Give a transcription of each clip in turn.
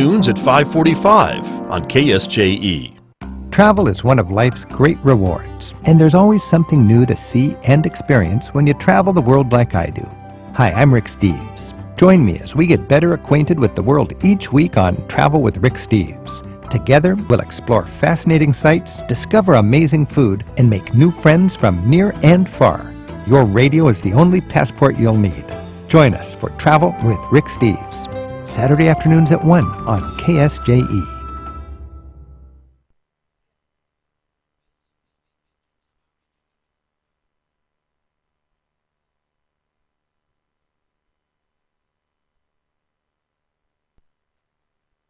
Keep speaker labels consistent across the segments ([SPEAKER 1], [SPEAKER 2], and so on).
[SPEAKER 1] afternoons at 5:45 on KSJE.
[SPEAKER 2] Travel is one of life's great rewards, and there's always something new to see and experience when you travel the world like I do. Hi, I'm Rick Steves. Join me as we get better acquainted with the world each week on Travel with Rick Steves. Together, we'll explore fascinating sights, discover amazing food, and make new friends from near and far. Your radio is the only passport you'll need. Join us for Travel with Rick Steves, Saturday afternoons at 1 on KSJE.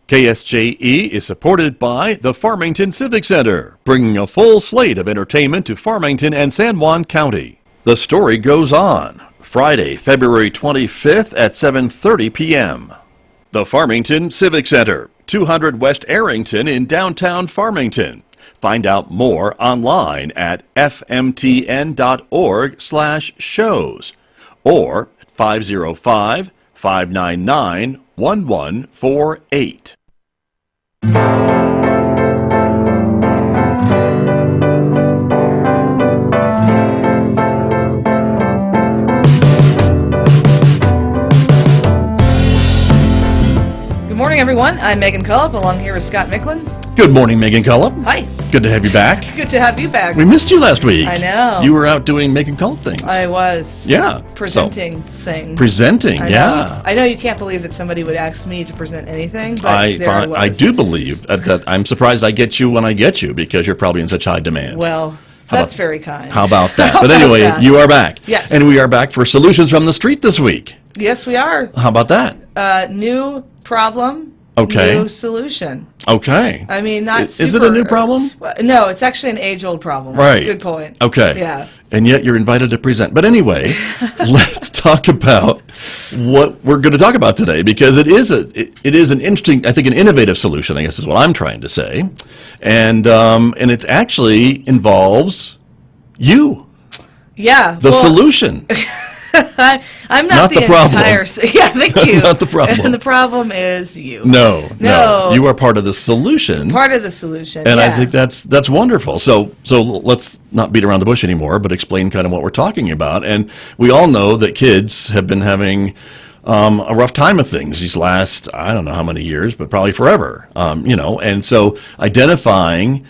[SPEAKER 1] KSJE is supported by the Farmington Civic Center, bringing a full slate of entertainment to Farmington and San Juan County. The Story Goes On, Friday, February 25th at 7:30 p.m. The Farmington Civic Center, 200 West Arrington in downtown Farmington. Find out more online at fmtn.org/shows or at 505-599-1148.
[SPEAKER 3] Good morning, everyone. I'm Megan Cullop, along here with Scott Michlin.
[SPEAKER 1] Good morning, Megan Cullop.
[SPEAKER 3] Hi.
[SPEAKER 1] Good to have you back.
[SPEAKER 3] Good to have you back.
[SPEAKER 1] We missed you last week.
[SPEAKER 3] I know.
[SPEAKER 1] You were out doing Megan Cullop things.
[SPEAKER 3] I was.
[SPEAKER 1] Yeah.
[SPEAKER 3] Presenting things.
[SPEAKER 1] Presenting, yeah.
[SPEAKER 3] I know you can't believe that somebody would ask me to present anything, but
[SPEAKER 1] I do believe that. I'm surprised I get you when I get you because you're probably in such high demand.
[SPEAKER 3] Well, that's very kind.
[SPEAKER 1] How about that? But anyway, you are back.
[SPEAKER 3] Yes.
[SPEAKER 1] And we are back for Solutions from the Street this week.
[SPEAKER 3] Yes, we are.
[SPEAKER 1] How about that?
[SPEAKER 3] New problem.
[SPEAKER 1] Okay.
[SPEAKER 3] New solution.
[SPEAKER 1] Okay.
[SPEAKER 3] I mean, not super...
[SPEAKER 1] Is it a new problem?
[SPEAKER 3] No, it's actually an age-old problem.
[SPEAKER 1] Right.
[SPEAKER 3] Good point.
[SPEAKER 1] Okay.
[SPEAKER 3] Yeah.
[SPEAKER 1] And yet you're invited to present. But anyway, let's talk about what we're going to talk about today, because it is an interesting, I think, an innovative solution, I guess is what I'm trying to say. And it actually involves you.
[SPEAKER 3] Yeah.
[SPEAKER 1] The solution.
[SPEAKER 3] I'm not the
[SPEAKER 1] problem.
[SPEAKER 3] entire... Yeah, thank you.
[SPEAKER 1] Not the problem.
[SPEAKER 3] And the problem is you.
[SPEAKER 1] No. You are part of the solution.
[SPEAKER 3] Part of the solution,
[SPEAKER 1] and
[SPEAKER 3] yeah.
[SPEAKER 1] I think that's wonderful. So let's not beat around the bush anymore, but explain kind of what we're talking about. And we all know that kids have been having a rough time of things these last, I don't know how many years, but probably forever, and so identifying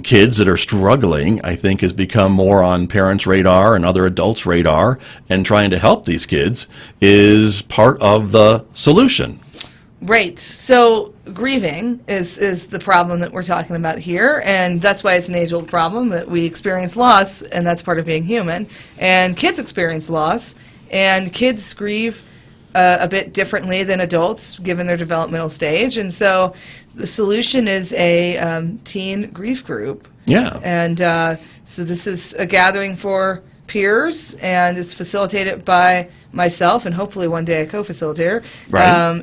[SPEAKER 1] kids that are struggling, I think, has become more on parents' radar and other adults' radar, and trying to help these kids is part of the solution.
[SPEAKER 3] Right. So grieving is the problem that we're talking about here, and that's why it's an age-old problem that we experience loss, and that's part of being human. And kids experience loss, and kids grieve a bit differently than adults given their developmental stage. And so the solution is a teen grief group.
[SPEAKER 1] Yeah.
[SPEAKER 3] And so this is a gathering for peers, and it's facilitated by myself and hopefully one day a co-facilitator.
[SPEAKER 1] Right.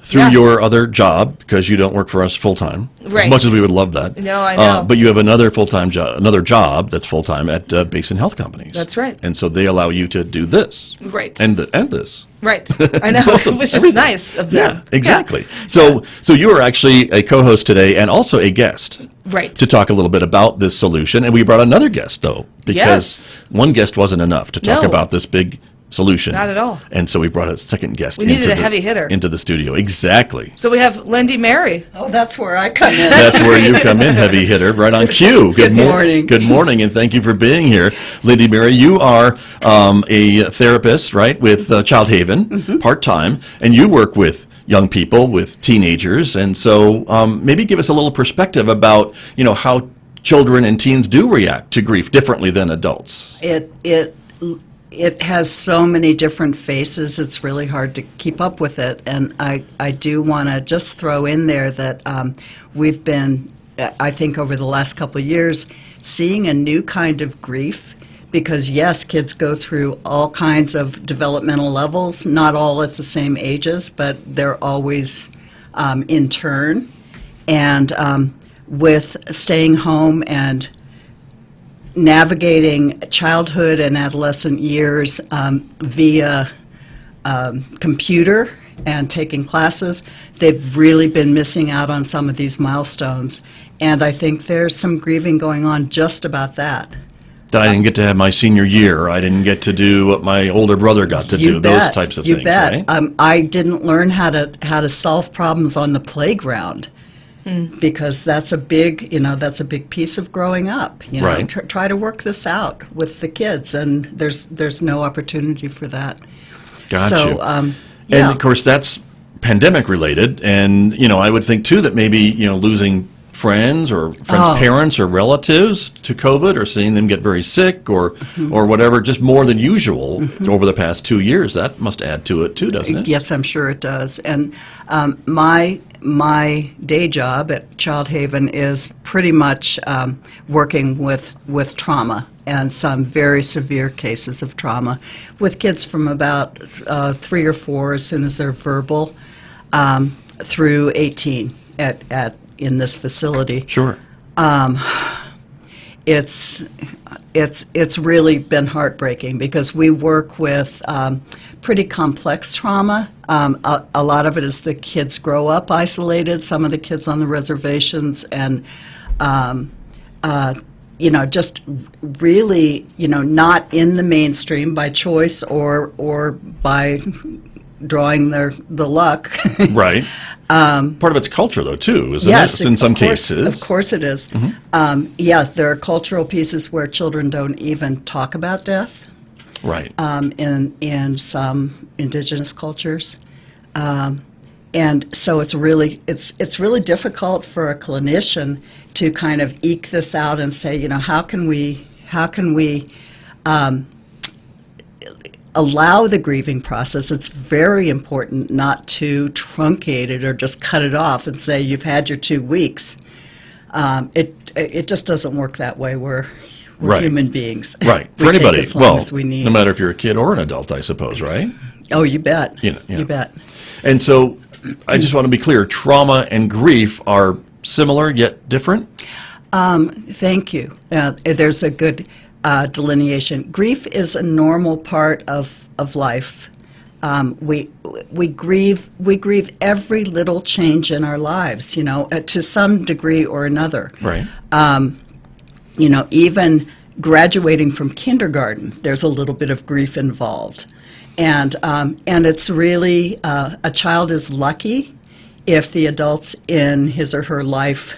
[SPEAKER 1] Through your other job, because you don't work for us full-time,
[SPEAKER 3] right.
[SPEAKER 1] As much as we would love that.
[SPEAKER 3] No, I know.
[SPEAKER 1] But you have another full-time job, another job that's full-time at Basin Health Companies.
[SPEAKER 3] That's right.
[SPEAKER 1] And so they allow you to do this.
[SPEAKER 3] Right.
[SPEAKER 1] And this.
[SPEAKER 3] Right. I know, which is nice of them.
[SPEAKER 1] Yeah, exactly. Yeah. So you are actually a co-host today and also a guest.
[SPEAKER 3] Right.
[SPEAKER 1] To talk a little bit about this solution. And we brought another guest, though, because one guest wasn't enough to talk about this big solution.
[SPEAKER 3] Not at all.
[SPEAKER 1] And so we brought a second guest
[SPEAKER 3] We needed a heavy hitter
[SPEAKER 1] into the studio. Exactly.
[SPEAKER 3] So we have Lindy Mary.
[SPEAKER 4] Oh, that's where I come in.
[SPEAKER 1] That's where you come in, heavy hitter, right on cue.
[SPEAKER 4] Good morning.
[SPEAKER 1] Good morning, and thank you for being here. Lindy Mary, you are a therapist, right, with Child Haven, part-time, and you work with young people, with teenagers, and so maybe give us a little perspective about, how children and teens do react to grief differently than adults.
[SPEAKER 4] It has so many different faces, it's really hard to keep up with it. And I do want to just throw in there that we've been, I think over the last couple of years, seeing a new kind of grief. Because yes, kids go through all kinds of developmental levels, not all at the same ages, but they're always in turn. And with staying home and navigating childhood and adolescent years via computer and taking classes, they've really been missing out on some of these milestones. And I think there's some grieving going on just about that.
[SPEAKER 1] That I didn't get to have my senior year. I didn't get to do what my older brother got to do. Those types of things.
[SPEAKER 4] You bet.
[SPEAKER 1] Right?
[SPEAKER 4] I didn't learn how to solve problems on the playground because that's a big piece of growing up.
[SPEAKER 1] Right.
[SPEAKER 4] Try to work this out with the kids, and there's no opportunity for that.
[SPEAKER 1] Got
[SPEAKER 4] So,
[SPEAKER 1] you.
[SPEAKER 4] yeah.
[SPEAKER 1] And of course, that's pandemic related. And I would think too that maybe losing friends or friends' parents or relatives to COVID, or seeing them get very sick, or whatever, just more than usual over the past 2 years. That must add to it too, doesn't it?
[SPEAKER 4] Yes, I'm sure it does. And my day job at Child Haven is pretty much working with trauma and some very severe cases of trauma with kids from about 3 or 4 as soon as they're verbal through 18 in this facility.
[SPEAKER 1] Sure.
[SPEAKER 4] It's really been heartbreaking because we work with pretty complex trauma. A lot of it is the kids grow up isolated, some of the kids on the reservations, and just really not in the mainstream by choice or by drawing the luck.
[SPEAKER 1] Right. Part of it's culture, though, too, isn't it? In some cases.
[SPEAKER 4] Of course it is. There are cultural pieces where children don't even talk about death.
[SPEAKER 1] Right.
[SPEAKER 4] In some indigenous cultures. And so it's really difficult for a clinician to kind of eke this out and say, how can we allow the grieving process. It's very important not to truncate it or just cut it off and say you've had your 2 weeks. It just doesn't work that way. We're
[SPEAKER 1] Right.
[SPEAKER 4] human beings.
[SPEAKER 1] Right.
[SPEAKER 4] We
[SPEAKER 1] For
[SPEAKER 4] take
[SPEAKER 1] anybody.
[SPEAKER 4] as long
[SPEAKER 1] Well,
[SPEAKER 4] as we need.
[SPEAKER 1] no matter if you're a kid or an adult, I suppose, right?
[SPEAKER 4] Oh, you bet.
[SPEAKER 1] Yeah.
[SPEAKER 4] You bet.
[SPEAKER 1] And so I just want to be clear, trauma and grief are similar yet different?
[SPEAKER 4] Thank you. There's a good delineation. Grief is a normal part of life. We grieve every little change in our lives, to some degree or another.
[SPEAKER 1] Right.
[SPEAKER 4] Even graduating from kindergarten, there's a little bit of grief involved. And it's really, a child is lucky if the adults in his or her life,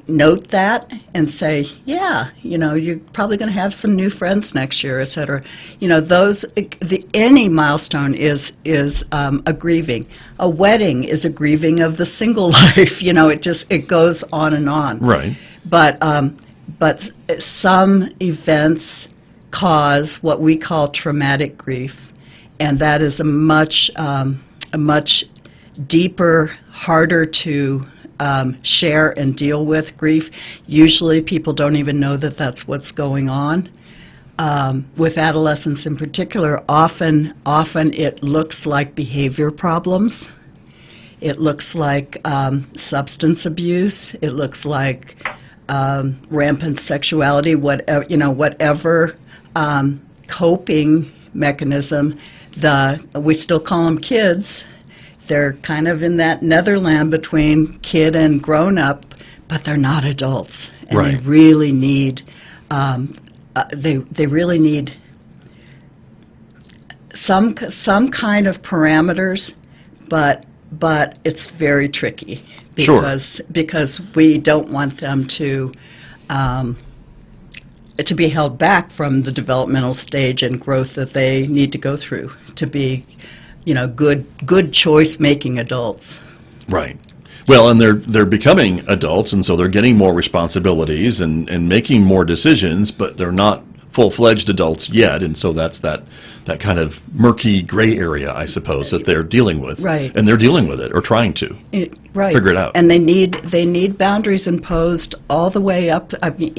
[SPEAKER 4] note that and say, yeah, you're probably going to have some new friends next year, et cetera. Any milestone is a grieving. A wedding is a grieving of the single life. It goes on and on.
[SPEAKER 1] Right.
[SPEAKER 4] But some events cause what we call traumatic grief, and that is a much deeper, harder to share and deal with grief. Usually people don't even know that that's what's going on. With adolescents in particular, often it looks like behavior problems. It looks like substance abuse. It looks like rampant sexuality, whatever coping mechanism. We still call them kids. They're kind of in that netherland between kid and grown-up, but they're not adults, and
[SPEAKER 1] Right.
[SPEAKER 4] they really need they really need some kind of parameters, but it's very tricky because we don't want them to be held back from the developmental stage and growth that they need to go through to be good choice-making adults.
[SPEAKER 1] Right. Well, and they're becoming adults, and so they're getting more responsibilities and making more decisions, but they're not full-fledged adults yet, and so that's that kind of murky gray area, I suppose, that they're dealing with.
[SPEAKER 4] Right.
[SPEAKER 1] And they're dealing with it, or trying to.
[SPEAKER 4] Right.
[SPEAKER 1] Figure it out.
[SPEAKER 4] And they need boundaries imposed all the way up. I mean,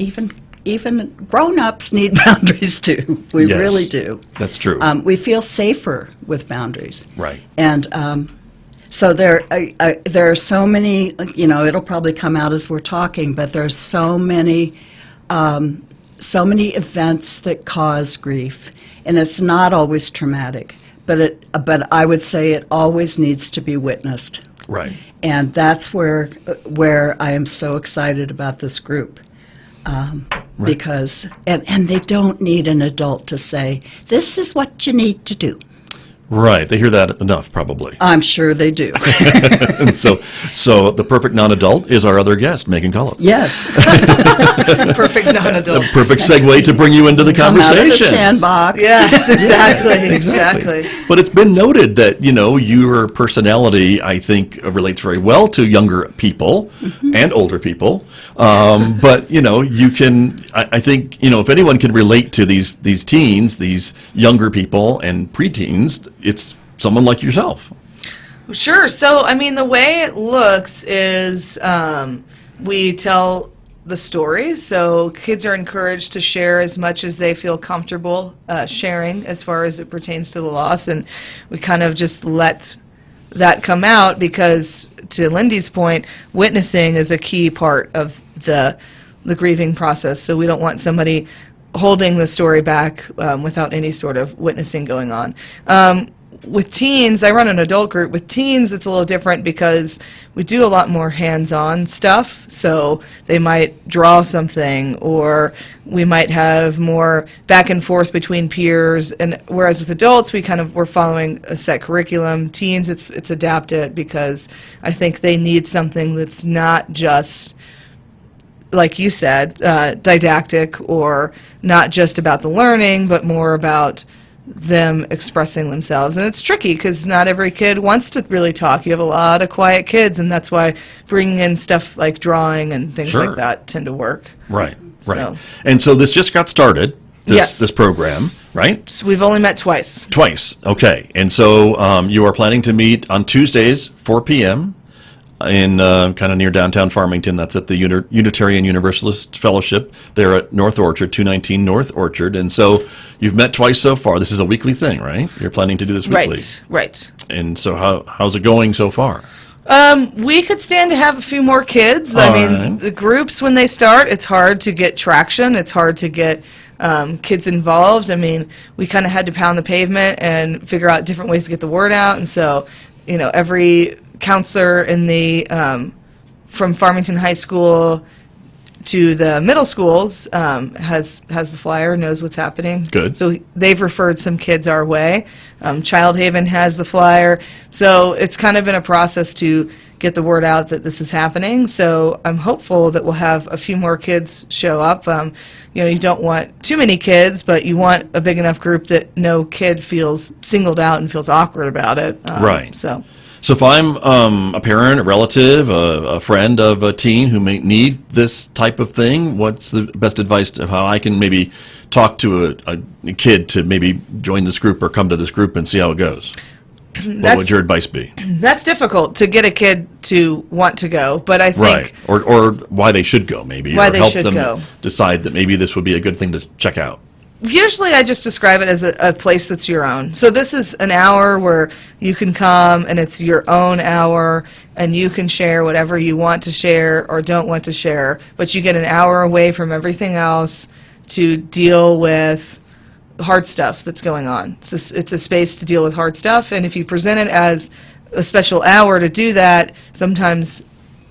[SPEAKER 4] even grown-ups need boundaries too. We
[SPEAKER 1] Yes,
[SPEAKER 4] really do.
[SPEAKER 1] That's true.
[SPEAKER 4] We feel safer with boundaries.
[SPEAKER 1] Right.
[SPEAKER 4] And so there are so many. It'll probably come out as we're talking, but there's so many events that cause grief, and it's not always traumatic. but I would say it always needs to be witnessed.
[SPEAKER 1] Right.
[SPEAKER 4] And that's where I am so excited about this group. Because, and they don't need an adult to say, this is what you need to do.
[SPEAKER 1] Right. They hear that enough, probably.
[SPEAKER 4] I'm sure they do.
[SPEAKER 1] And so the perfect non-adult is our other guest, Megan Cullop.
[SPEAKER 4] Yes.
[SPEAKER 3] Perfect non-adult.
[SPEAKER 1] A perfect segue to bring you into the
[SPEAKER 4] Come out of the
[SPEAKER 1] conversation.
[SPEAKER 4] sandbox.
[SPEAKER 3] Yes, exactly.
[SPEAKER 1] But it's been noted that, your personality, I think, relates very well to younger people and older people. But, you can, I think, if anyone can relate to these teens, these younger people and preteens, it's someone like yourself.
[SPEAKER 3] Sure. So, the way it looks is we tell the story. So kids are encouraged to share as much as they feel comfortable sharing as far as it pertains to the loss. And we kind of just let that come out because, to Lindy's point, witnessing is a key part of the grieving process. So we don't want somebody holding the story back without any sort of witnessing going on. With teens, I run an adult group. With teens, it's a little different because we do a lot more hands-on stuff. So they might draw something, or we might have more back and forth between peers. And whereas with adults, we're following a set curriculum. Teens, it's adapted because I think they need something that's not just, like you said, didactic, or not just about the learning, but more about them expressing themselves. And it's tricky because not every kid wants to really talk. You have a lot of quiet kids, and that's why bringing in stuff like drawing and things
[SPEAKER 1] Sure.
[SPEAKER 3] like that tend to work.
[SPEAKER 1] Right.
[SPEAKER 3] So-
[SPEAKER 1] And so this just got started,
[SPEAKER 3] Yes.
[SPEAKER 1] this program, right?
[SPEAKER 3] So we've only met twice.
[SPEAKER 1] Twice. Okay. And so you are planning to meet on Tuesdays, 4 p.m., in kind of near downtown Farmington. That's at the Unitarian Universalist Fellowship there at North Orchard, 219 North Orchard. And so you've met twice so far. This is a weekly thing, right? You're planning to do this weekly.
[SPEAKER 3] Right.
[SPEAKER 1] And so how's it going so far?
[SPEAKER 3] We could stand to have a few more kids.
[SPEAKER 1] All right.
[SPEAKER 3] The groups, when they start, it's hard to get traction. It's hard to get kids involved. We kind of had to pound the pavement and figure out different ways to get the word out. And so, every counselor in the from Farmington High School to the middle schools has the flyer, knows what's happening.
[SPEAKER 1] Good.
[SPEAKER 3] So they've referred some kids our way. Child Haven has the flyer. So it's kind of been a process to get the word out that this is happening. So I'm hopeful that we'll have a few more kids show up. You don't want too many kids, but you want a big enough group that no kid feels singled out and feels awkward about it.
[SPEAKER 1] Right.
[SPEAKER 3] So
[SPEAKER 1] if I'm a parent, a relative, a friend of a teen who may need this type of thing, what's the best advice to how I can maybe talk to a kid to maybe join this group or come to this group and see how it goes? What would your advice be?
[SPEAKER 3] That's difficult to get a kid to want to go, but I think...
[SPEAKER 1] Right, or why they should go, maybe.
[SPEAKER 3] Why
[SPEAKER 1] or
[SPEAKER 3] they
[SPEAKER 1] help
[SPEAKER 3] should
[SPEAKER 1] them
[SPEAKER 3] go.
[SPEAKER 1] decide that maybe this would be a good thing to check out.
[SPEAKER 3] Usually I just describe it as a place that's your own. So this is an hour where you can come, and it's your own hour, and you can share whatever you want to share or don't want to share, but you get an hour away from everything else to deal with hard stuff that's going on. It's a space to deal with hard stuff, and if you present it as a special hour to do that, sometimes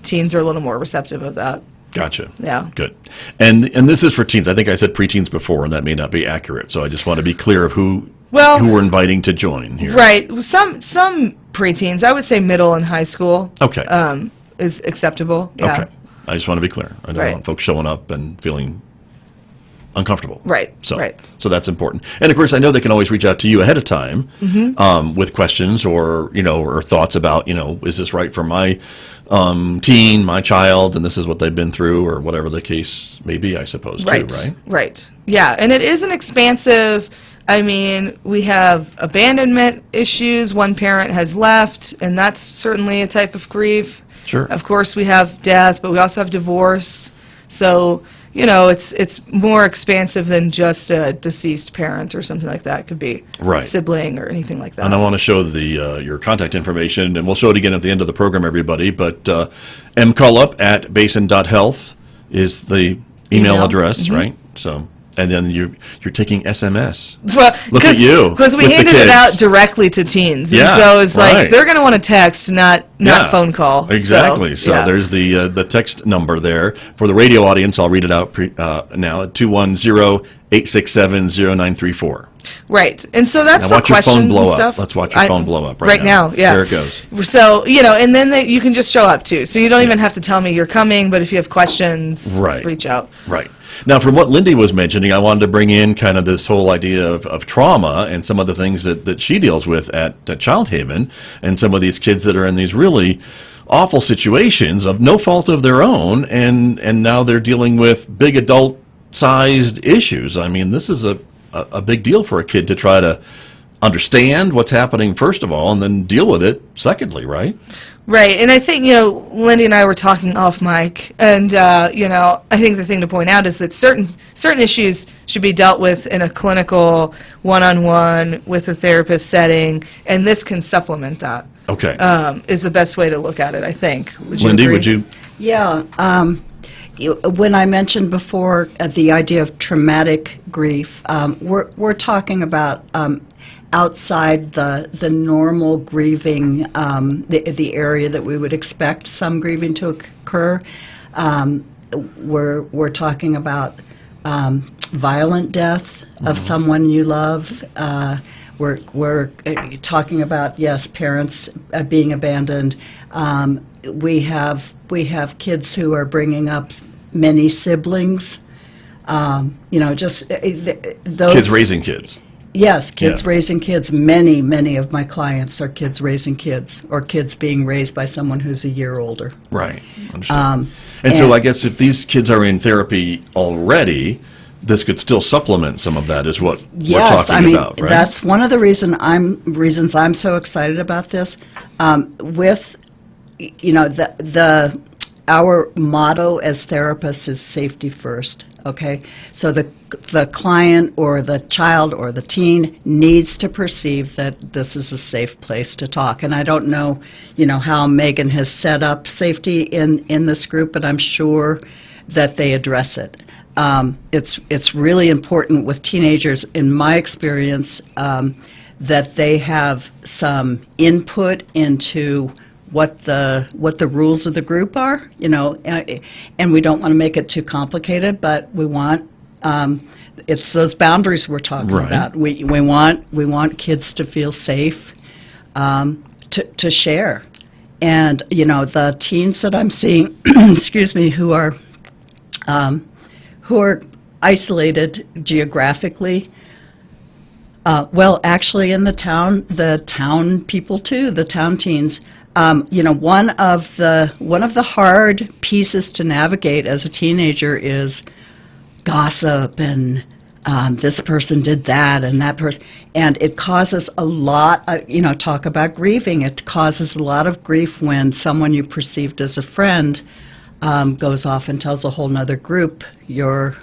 [SPEAKER 3] teens are a little more receptive of that.
[SPEAKER 1] Gotcha.
[SPEAKER 3] Yeah.
[SPEAKER 1] Good. And this is for teens. I think I said preteens before, and that may not be accurate. So I just want to be clear of who we're inviting to join here.
[SPEAKER 3] Right. Some preteens, I would say middle and high school.
[SPEAKER 1] Okay.
[SPEAKER 3] Is acceptable. Yeah.
[SPEAKER 1] Okay. I just want to be clear. I don't
[SPEAKER 3] Right.
[SPEAKER 1] want folks showing up and feeling uncomfortable.
[SPEAKER 3] Right.
[SPEAKER 1] So,
[SPEAKER 3] Right.
[SPEAKER 1] so that's important. And of course, I know they can always reach out to you ahead of time with questions or thoughts about, is this right for my teen, my child, and this is what they've been through, or whatever the case may be, I suppose, too, right?
[SPEAKER 3] Right. Yeah, and it is an expansive. We have abandonment issues. One parent has left, and that's certainly a type of grief.
[SPEAKER 1] Sure.
[SPEAKER 3] Of course, we have death, but we also have divorce. So, it's more expansive than just a deceased parent or something like that. It could be
[SPEAKER 1] Right.
[SPEAKER 3] a sibling or anything like that.
[SPEAKER 1] And I want to show your contact information, and we'll show it again at the end of the program, everybody. But mcullop@basin.health is the email address, right? So And then you're taking SMS.
[SPEAKER 3] Well,
[SPEAKER 1] Look at you
[SPEAKER 3] because we
[SPEAKER 1] with the
[SPEAKER 3] handed it out
[SPEAKER 1] kids.
[SPEAKER 3] directly to teens, and
[SPEAKER 1] Yeah,
[SPEAKER 3] so it's like
[SPEAKER 1] right.
[SPEAKER 3] they're going to want to text, not phone call.
[SPEAKER 1] Exactly. So
[SPEAKER 3] yeah.
[SPEAKER 1] there's the text number there. For the radio audience, I'll read it out now at 210-867-0934.
[SPEAKER 3] Right, and so that's
[SPEAKER 1] Now
[SPEAKER 3] for
[SPEAKER 1] watch your
[SPEAKER 3] questions
[SPEAKER 1] phone blow
[SPEAKER 3] and
[SPEAKER 1] up.
[SPEAKER 3] stuff.
[SPEAKER 1] Let's watch your phone blow up
[SPEAKER 3] right now. Yeah,
[SPEAKER 1] there it goes.
[SPEAKER 3] So and then you can just show up too. So you don't even have to tell me you're coming, but if you have questions, reach out.
[SPEAKER 1] Right. Now, from what Lindy was mentioning, I wanted to bring in kind of this whole idea of trauma and some of the things that she deals with at Child Haven, and some of these kids that are in these really awful situations of no fault of their own, and now they're dealing with big adult-sized issues. I mean, this is a big deal for a kid to try to understand what's happening, first of all, and then deal with it, secondly, right?
[SPEAKER 3] Right, and I think, Lindy and I were talking off mic, and, I think the thing to point out is that certain issues should be dealt with in a clinical, one-on-one, with a therapist setting, and this can supplement that.
[SPEAKER 1] Okay.
[SPEAKER 3] Is the best way to look at it, I think. Would you
[SPEAKER 1] Lindy,
[SPEAKER 3] agree?
[SPEAKER 1] would you?
[SPEAKER 4] Yeah. When I mentioned before the idea of traumatic grief, we're talking about outside the normal grieving, the area that we would expect some grieving to occur. We're talking about violent death of someone you love. We're talking about, yes, parents being abandoned. We have kids who are bringing up many siblings. Just those
[SPEAKER 1] Kids raising kids.
[SPEAKER 4] Yes, kids
[SPEAKER 1] Yeah.
[SPEAKER 4] raising kids. Many of my clients are kids raising kids, or kids being raised by someone who's a year older.
[SPEAKER 1] Right. Understood. And so
[SPEAKER 4] and-
[SPEAKER 1] I guess if these kids are in therapy already, this could still supplement some of that, is what we're
[SPEAKER 4] Yes,
[SPEAKER 1] talking
[SPEAKER 4] I mean,
[SPEAKER 1] about, right?
[SPEAKER 4] that's one of the reasons I'm so excited about this. With our motto as therapists is safety first. Okay, so the client or the child or the teen needs to perceive that this is a safe place to talk. And I don't know, how Megan has set up safety in this group, but I'm sure that they address it. It's really important with teenagers, in my experience, that they have some input into what the rules of the group are, and we don't want to make it too complicated, but we want it's those boundaries we're talking
[SPEAKER 1] Right.
[SPEAKER 4] about. We want kids to feel safe to share, and the teens that I'm seeing, excuse me, who are isolated geographically. Actually, in the town people too, the town teens. One of the hard pieces to navigate as a teenager is gossip and this person did that and that person, and it causes a lot. Talk about grieving. It causes a lot of grief when someone you perceived as a friend goes off and tells a whole nother group your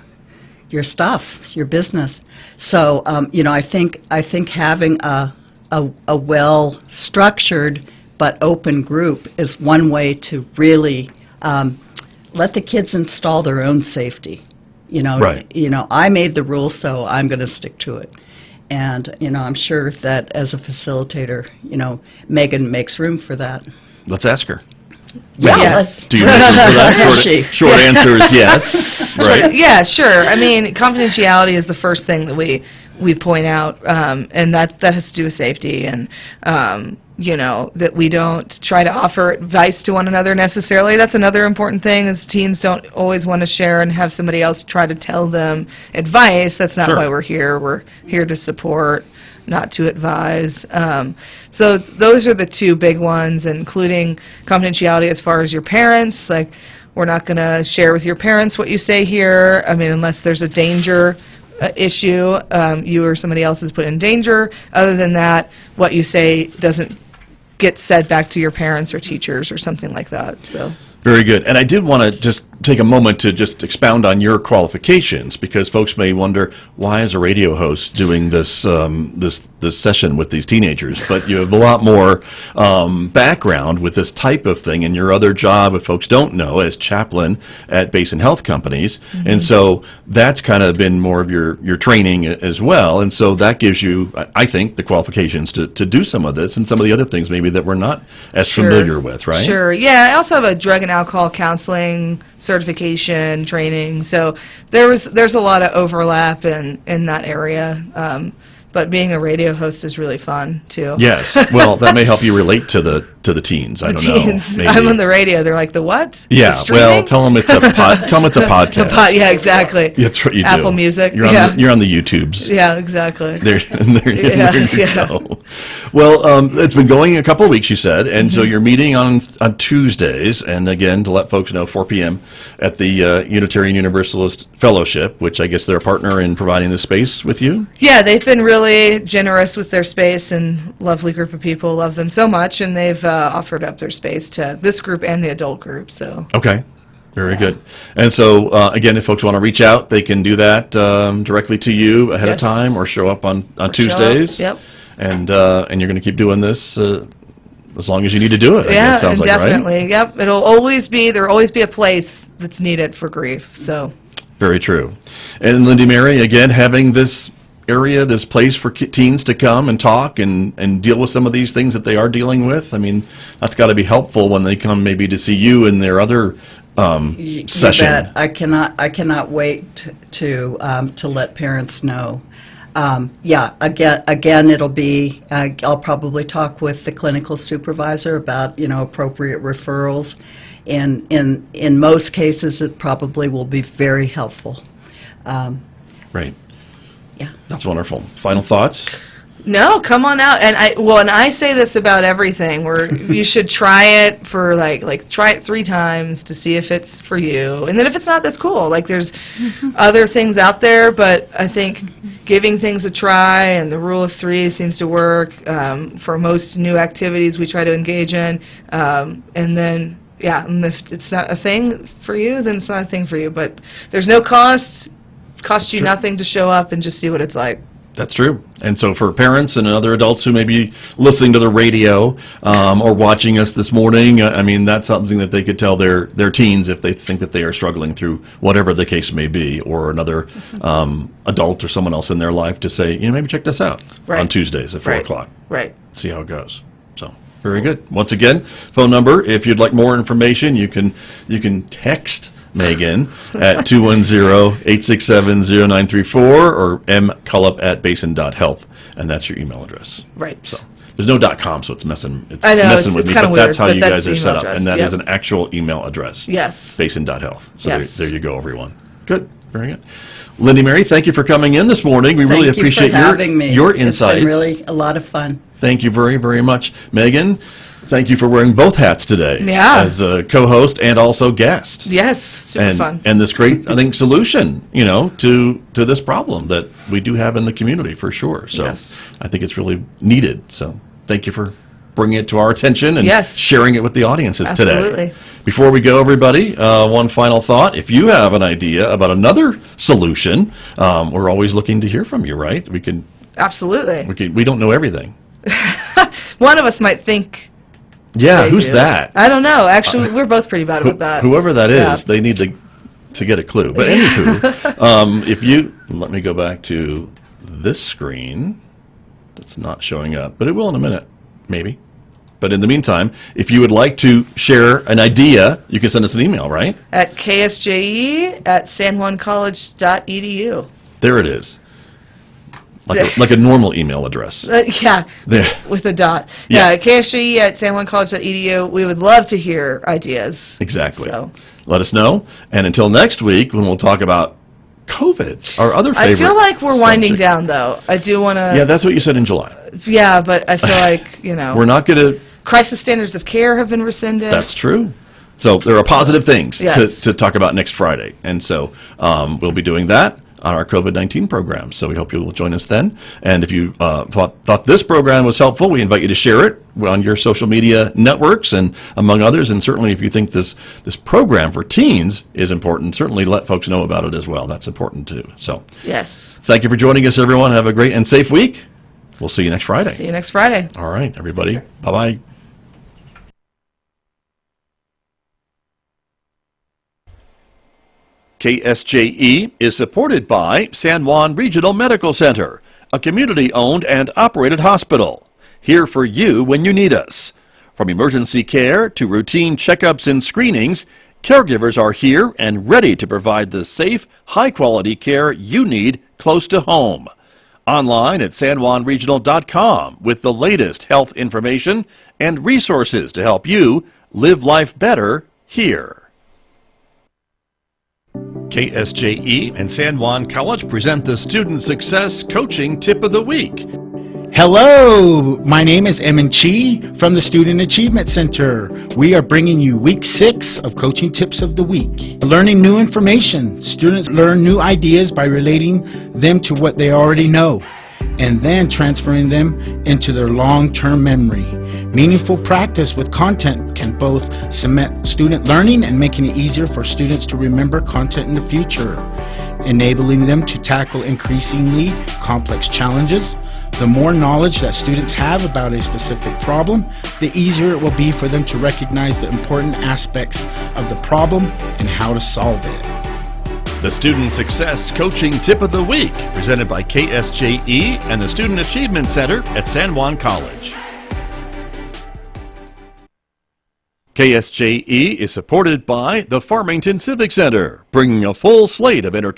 [SPEAKER 4] stuff, your business. So I think having a well-structured but open group is one way to really let the kids install their own safety.
[SPEAKER 1] Right.
[SPEAKER 4] I made the rules, so I'm going to stick to it. And I'm sure that as a facilitator, Megan makes room for that.
[SPEAKER 1] Let's ask her.
[SPEAKER 4] Yeah.
[SPEAKER 3] Yes.
[SPEAKER 1] Do you make room for that?
[SPEAKER 4] Is she?
[SPEAKER 1] Short answer is yes. Right.
[SPEAKER 3] Yeah, sure. I mean, confidentiality is the first thing that we point out, and that has to do with safety, and that we don't try to offer advice to one another necessarily. That's another important thing, is teens don't always want to share and have somebody else try to tell them advice. That's not
[SPEAKER 1] Sure.
[SPEAKER 3] why we're here. We're here to support, not to advise. So those are the two big ones, including confidentiality as far as your parents. Like, we're not going to share with your parents what you say here. I mean, unless there's a danger issue, you or somebody else is put in danger. Other than that, what you say doesn't get said back to your parents or teachers or something like that. So.
[SPEAKER 1] Very good. And I did want to just take a moment to just expound on your qualifications, because folks may wonder, why is a radio host doing this this session with these teenagers? But you have a lot more background with this type of thing in your other job, if folks don't know, as chaplain at Basin Health Companies. And so that's kind of been more of your training as well. And so that gives you, I think, the qualifications to do some of this and some of the other things maybe that we're not as familiar with, right?
[SPEAKER 3] Sure. Yeah, I also have a drug and alcohol counseling certification training, so there's a lot of overlap in that area. But being a radio host is really fun too.
[SPEAKER 1] Yes. Well, that may help you relate to the teens. I don't
[SPEAKER 3] Teens.
[SPEAKER 1] know. Maybe.
[SPEAKER 3] I'm on the radio. They're like, the what?
[SPEAKER 1] Yeah.
[SPEAKER 3] The
[SPEAKER 1] Well, tell them it's a podcast.
[SPEAKER 3] yeah, exactly.
[SPEAKER 1] That's what you do.
[SPEAKER 3] Apple Music.
[SPEAKER 1] You're on the YouTubes.
[SPEAKER 3] Yeah, exactly.
[SPEAKER 1] There you go. Well, it's been going a couple of weeks, you said, and so you're meeting on Tuesdays, and again, to let folks know, 4 p.m. at the Unitarian Universalist Fellowship, which I guess they're a partner in providing the space with you.
[SPEAKER 3] Yeah, they've been really generous with their space, and lovely group of people, love them so much, and they've offered up their space to this group and the adult group. So
[SPEAKER 1] Okay. Very good. And so, again, if folks want to reach out, they can do that directly to you ahead of
[SPEAKER 3] Yes.
[SPEAKER 1] time, or show up on
[SPEAKER 3] show up,
[SPEAKER 1] Tuesdays.
[SPEAKER 3] yep.
[SPEAKER 1] And you're going to keep doing this as long as you need to do it. I
[SPEAKER 3] yeah,
[SPEAKER 1] guess, sounds
[SPEAKER 3] and
[SPEAKER 1] like, right?
[SPEAKER 3] definitely. Yep, there'll always be a place that's needed for grief. So
[SPEAKER 1] Very true. And Lindy Mary, again, having this area, this place for teens to come and talk and deal with some of these things that they are dealing with. I mean, that's got to be helpful when they come maybe to see you in their other session.
[SPEAKER 4] You bet. I cannot wait to let parents know. Again, it'll be. I'll probably talk with the clinical supervisor about appropriate referrals. In most cases, it probably will be very helpful.
[SPEAKER 1] Right.
[SPEAKER 4] Yeah.
[SPEAKER 1] That's wonderful. Final thoughts?
[SPEAKER 3] no, come on out. And I say this about everything, where you should try it for try it 3 times to see if it's for you, and then if it's not, that's cool. Like, there's other things out there, but I think giving things a try, and the rule of 3 seems to work for most new activities we try to engage in, and then. Yeah, and if it's not a thing for you, then it's not a thing for you. But there's no cost. Costs you
[SPEAKER 1] true.
[SPEAKER 3] nothing to show up and just see what it's like.
[SPEAKER 1] That's true. And so for parents and other adults who may be listening to the radio or watching us this morning, I mean, that's something that they could tell their teens if they think that they are struggling through whatever the case may be, or another adult or someone else in their life to say, maybe check this out
[SPEAKER 3] Right.
[SPEAKER 1] on Tuesdays at 4
[SPEAKER 3] Right.
[SPEAKER 1] o'clock.
[SPEAKER 3] Right.
[SPEAKER 1] See how it goes. So very good. Once again, phone number, if you'd like more information, you can text Megan at 210-867-0934 or mcullup@basin.health, and that's your email address.
[SPEAKER 3] Right.
[SPEAKER 1] So there's no .com, so it's messing
[SPEAKER 3] I know,
[SPEAKER 1] messing
[SPEAKER 3] it's
[SPEAKER 1] with me,
[SPEAKER 3] kinda
[SPEAKER 1] but that's
[SPEAKER 3] weird,
[SPEAKER 1] how
[SPEAKER 3] but
[SPEAKER 1] you
[SPEAKER 3] that's
[SPEAKER 1] guys
[SPEAKER 3] the
[SPEAKER 1] are
[SPEAKER 3] email
[SPEAKER 1] set up,
[SPEAKER 3] address,
[SPEAKER 1] and that
[SPEAKER 3] yep.
[SPEAKER 1] is an actual email address.
[SPEAKER 3] Yes.
[SPEAKER 1] Basin.health. So
[SPEAKER 3] Yes.
[SPEAKER 1] there you go, everyone. Good. Very good. Lindy Mary, thank you for coming in this morning. We really
[SPEAKER 4] Thank you
[SPEAKER 1] appreciate
[SPEAKER 4] for having me.
[SPEAKER 1] your insights.
[SPEAKER 4] It's been really a lot of fun.
[SPEAKER 1] Thank you very, very much. Megan, thank you for wearing both hats today.
[SPEAKER 3] Yeah.
[SPEAKER 1] As a co-host and also guest.
[SPEAKER 3] Yes. Super fun.
[SPEAKER 1] And this great, I think, solution, to this problem that we do have in the community, for sure. So
[SPEAKER 3] Yes.
[SPEAKER 1] I think it's really needed. So thank you for bringing it to our attention and
[SPEAKER 3] Yes.
[SPEAKER 1] sharing it with the audiences today.
[SPEAKER 3] Absolutely.
[SPEAKER 1] Before we go, everybody, one final thought. If you have an idea about another solution, we're always looking to hear from you, right?
[SPEAKER 3] Absolutely.
[SPEAKER 1] We don't know everything.
[SPEAKER 3] One of us might think.
[SPEAKER 1] Yeah,
[SPEAKER 3] they
[SPEAKER 1] who's
[SPEAKER 3] do.
[SPEAKER 1] that?
[SPEAKER 3] I don't know. Actually, we're both pretty bad with that.
[SPEAKER 1] Whoever that is,
[SPEAKER 3] Yeah.
[SPEAKER 1] they need to get a clue. But anywho, let me go back to this screen. That's not showing up, but it will in a minute, maybe. But in the meantime, if you would like to share an idea, you can send us an email, right?
[SPEAKER 3] At KSJE@sanjuancollege.edu.
[SPEAKER 1] There it is. Like a normal email address.
[SPEAKER 3] Yeah.
[SPEAKER 1] There.
[SPEAKER 3] With a dot.
[SPEAKER 1] Yeah.
[SPEAKER 3] Yeah, KSJE@sanjuancollege.edu. We would love to hear ideas.
[SPEAKER 1] Exactly.
[SPEAKER 3] So.
[SPEAKER 1] Let us know. And until next week, when we'll talk about COVID, our other favorite
[SPEAKER 3] I feel like we're winding
[SPEAKER 1] subject.
[SPEAKER 3] down, though. I do want to.
[SPEAKER 1] Yeah, that's what you said in July.
[SPEAKER 3] Yeah, but I feel like,
[SPEAKER 1] We're not going to.
[SPEAKER 3] crisis standards of care have been rescinded.
[SPEAKER 1] That's true. So there are positive things
[SPEAKER 3] Yes.
[SPEAKER 1] to talk about next Friday. And so we'll be doing that. on our COVID-19 program. So we hope you will join us then. And if you thought this program was helpful, we invite you to share it on your social media networks and among others. And certainly if you think this program for teens is important, certainly let folks know about it as well. That's important too. So
[SPEAKER 3] Yes.
[SPEAKER 1] thank you for joining us, everyone. Have a great and safe week. We'll see you next Friday.
[SPEAKER 3] See you next Friday.
[SPEAKER 1] All right, everybody. Bye-bye. KSJE is supported by San Juan Regional Medical Center, a community-owned and operated hospital. Here for you when you need us. From emergency care to routine checkups and screenings, caregivers are here and ready to provide the safe, high-quality care you need close to home. Online at sanjuanregional.com with the latest health information and resources to help you live life better here. KSJE and San Juan College present the Student Success Coaching Tip of the Week.
[SPEAKER 5] Hello, my name is Emin Chi from the Student Achievement Center. We are bringing you week 6 of Coaching Tips of the Week. Learning new information. Students learn new ideas by relating them to what they already know and then transferring them into their long-term memory. Meaningful practice with content can both cement student learning and making it easier for students to remember content in the future, enabling them to tackle increasingly complex challenges. The more knowledge that students have about a specific problem, the easier it will be for them to recognize the important aspects of the problem and how to solve it.
[SPEAKER 1] The Student Success Coaching Tip of the Week, presented by KSJE and the Student Achievement Center at San Juan College. KSJE is supported by the Farmington Civic Center, bringing a full slate of entertainment